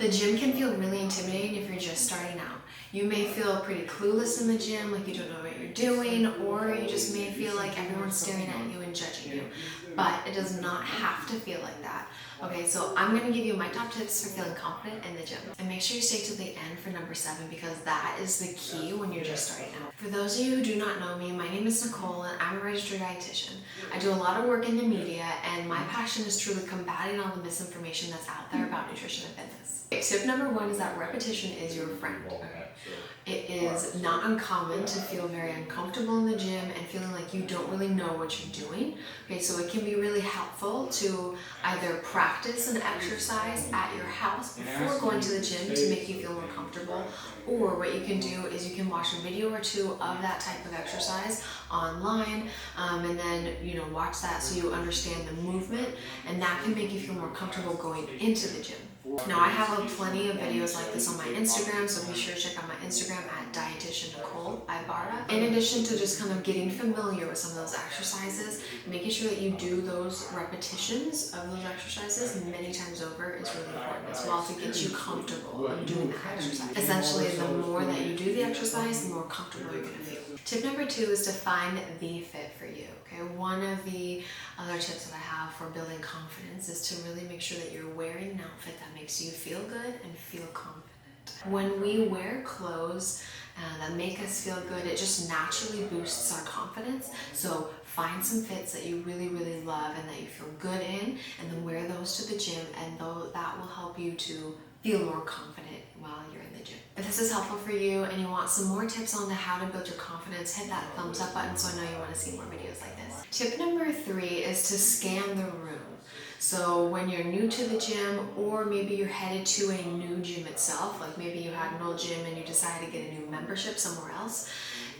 The gym can feel really intimidating if you're just starting out. You may feel pretty clueless in the gym, like you don't know what you're doing, or you just may feel like everyone's staring at you and judging you. But it does not have to feel like that. Okay, so I'm going to give you my top tips for feeling confident in the gym. And make sure you stay to the end for number 7 because that is the key when you're just starting out. For those of you who do not know me, my name is Nicole and I'm a registered dietitian. I do a lot of work in the media and my passion is truly combating all the misinformation that's out there about nutrition and fitness. Okay, tip number 1 is that repetition is your friend. Okay? It is not uncommon to feel very uncomfortable in the gym and feeling like you don't really know what you're doing. Okay, so it can be really helpful to either practice an exercise at your house before going to the gym to make you feel more comfortable, or what you can do is you can watch a video or 2 of that type of exercise online and then watch that so you understand the movement, and that can make you feel more comfortable going into the gym. Now I have plenty of videos like this on my Instagram, so be sure to check out my Instagram at Dietitian Nicole Ibarra. In addition to just kind of getting familiar with some of those exercises, making sure that you do those repetitions of those exercises many times over is really important as well to get you comfortable in doing that exercise. Essentially, the more that you do the exercise, the more comfortable you're going to feel. Tip number 2 is to find the fit for you. Okay, one of the other tips that I have for building confidence is to really make sure that you're wearing an outfit that makes you feel good and feel confident. When we wear clothes that make us feel good, it just naturally boosts our confidence. So find some fits that you really, really love and that you feel good in, and then wear those to the gym, and that will help you to feel more confident while you're in the gym. If this is helpful for you and you want some more tips on how to build your confidence, hit that thumbs up button so I know you want to see more videos like this. Tip number 3 is to scan the room. So when you're new to the gym, or maybe you're headed to a new gym itself, like maybe you had an old gym and you decided to get a new membership somewhere else,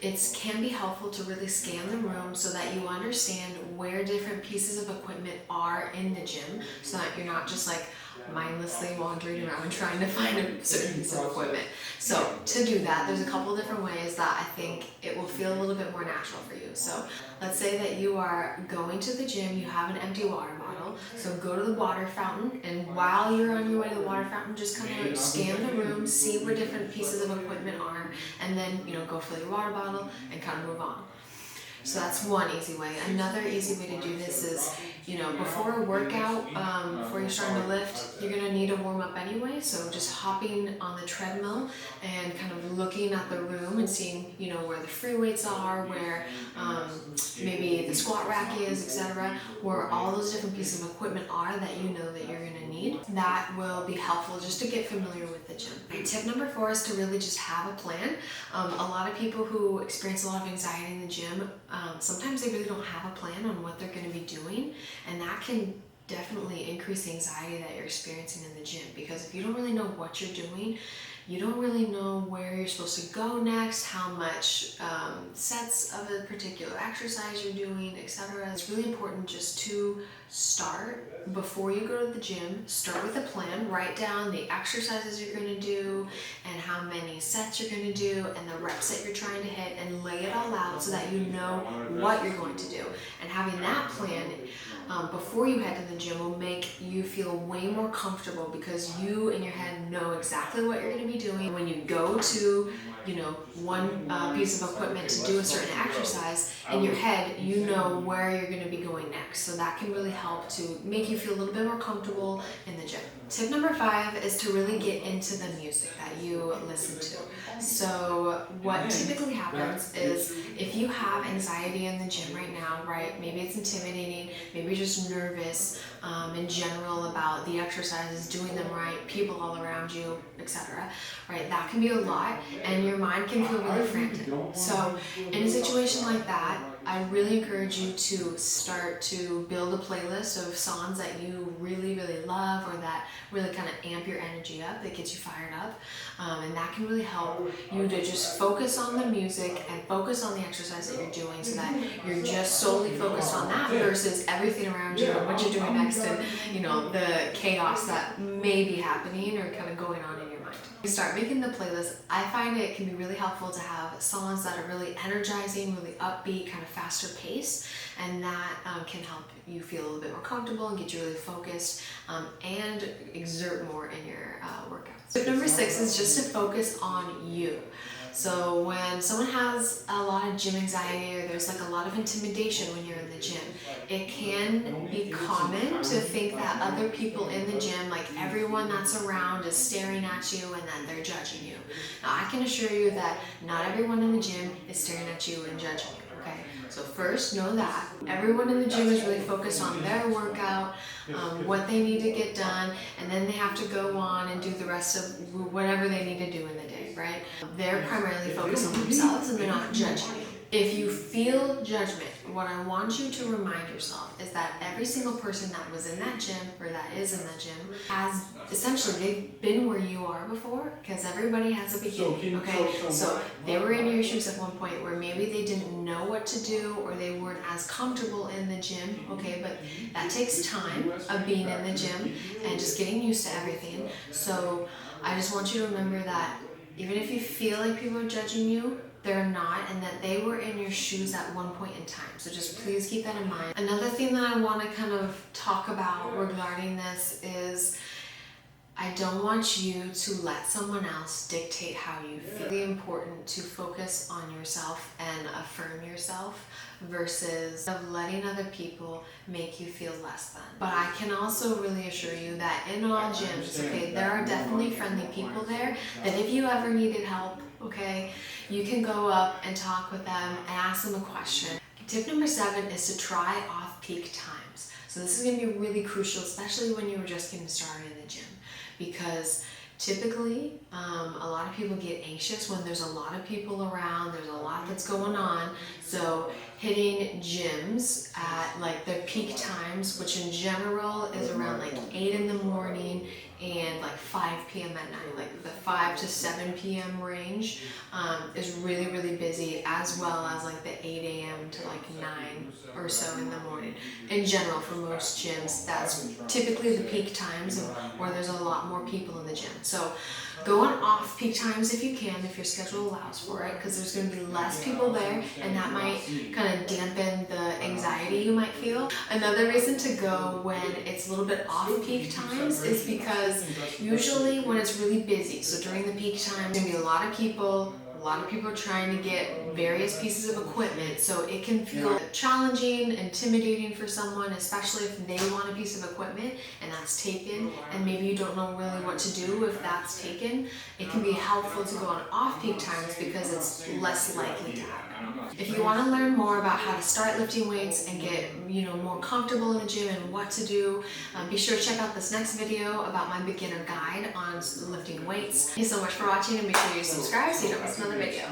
it can be helpful to really scan the room so that you understand where different pieces of equipment are in the gym, so that you're not just like mindlessly wandering around trying to find a certain piece of equipment. So to do that, there's a couple different ways that I think it will feel a little bit more natural for you. So let's say that you are going to the gym, you have an empty water bottle, so go to the water fountain, and while you're on your way to the water fountain, just kind of scan the room, see where different pieces of equipment are, and then go fill your water bottle and kind of move on. So that's one easy way. Another easy way to do this is, before a workout, before you're starting to lift, you're going to need to warm up anyway. So just hopping on the treadmill and kind of looking at the room and seeing, where the free weights are, where maybe the squat rack is, etc., where all those different pieces of equipment are that you know that you're going to need. That will be helpful just to get familiar with the gym. And tip number 4 is to really just have a plan. A lot of people who experience a lot of anxiety in the gym, sometimes they really don't have a plan on what they're going to be doing, and that can definitely increase the anxiety that you're experiencing in the gym, because if you don't really know what you're doing, you don't really know where you're supposed to go next, how much sets of a particular exercise you're doing, etc. It's really important just to start before you go to the gym. Start with a plan, write down the exercises you're going to do and how many sets you're going to do and the reps that you're trying to hit, and lay it all out so that you know what you're going to do. And having that plan before you head to the gym will make you feel way more comfortable, because you in your head know exactly what you're going to be doing. When you go to one piece of equipment to do a certain exercise, in your head you know where you're going to be going next, so that can really help to make you feel a little bit more comfortable in the gym. Tip number 5 is to really get into the music that you listen to. So what typically happens is, if you have anxiety in the gym right now, right, maybe it's intimidating, maybe you're just nervous in general about the exercises, doing them right, people all around you, etc., right, that can be a lot and your mind can feel really frantic. So in a situation like that, I really encourage you to start to build a playlist of songs that you really, really love, or that really kind of amp your energy up, that gets you fired up. And that can really help you to just focus on the music and focus on the exercise that you're doing, so that you're just solely focused on that versus everything around you and what you're doing next, and the chaos that may be happening or kind of going on in your mind. mind. You start making the playlist. I find it can be really helpful to have songs that are really energizing, really upbeat, kind of faster pace, and that can help you feel a little bit more comfortable and get you really focused and exert more in your workouts. Tip number 6 is just to focus on you. So when someone has a lot of gym anxiety or there's like a lot of intimidation when you're in the gym, it can be common to think that other people in the gym, like everyone that's around, is staring at you and that they're judging you. Now I can assure you that not everyone in the gym is staring at you and judging you, okay? So first, know that everyone in the gym is really focused on their workout, what they need to get done, and then they have to go on and do the rest of whatever they need to do in the day, right? They're primarily focused on themselves and they're not judging you. If you feel judgment, what I want you to remind yourself is that every single person that was in that gym or that is in that gym has essentially, they've been where you are before, because everybody has a beginning, okay? So they were in your shoes at one point where maybe they didn't know what to do or they weren't as comfortable in the gym, okay? But that takes time of being in the gym and just getting used to everything. So I just want you to remember that even if you feel like people are judging you, they're not, and that they were in your shoes at one point in time. So just please keep that in mind. Another thing that I want to kind of talk about regarding this is I don't want you to let someone else dictate how you feel. It's really important to focus on yourself and affirm yourself versus of letting other people make you feel less than. But I can also really assure you that in all gyms, okay, there are definitely friendly people there that if you ever needed help, okay, you can go up and talk with them and ask them a question. Tip number 7 is to try off-peak times. So this is going to be really crucial, especially when you were just getting started in the gym, because typically a lot of people get anxious when there's a lot of people around, there's a lot that's going on. So hitting gyms at like their peak times, which in general is around like 8 in the morning and like 5 p.m. at night, like the 5 to 7 p.m. range is really, really busy, as well as like the 8 a.m. to like 9 or so in the morning. In general, for most gyms, that's typically the peak times of where there's a lot more people in the gym. So go on off-peak times if you can, if your schedule allows for it, because there's going to be less people there, and that might kind of dampen the anxiety you might feel. Another reason to go when it's a little bit off-peak times is because usually when it's really busy, so during the peak time, there's going to be a lot of people are trying to get various pieces of equipment, so it can feel challenging, intimidating for someone, especially if they want a piece of equipment and that's taken, and maybe you don't know really what to do if that's taken. It can be helpful to go on off-peak times because it's less likely to happen. If you want to learn more about how to start lifting weights and get more comfortable in the gym and what to do, be sure to check out this next video about my beginner guide on lifting weights. Thank you so much for watching, and make sure you subscribe so you don't miss another video.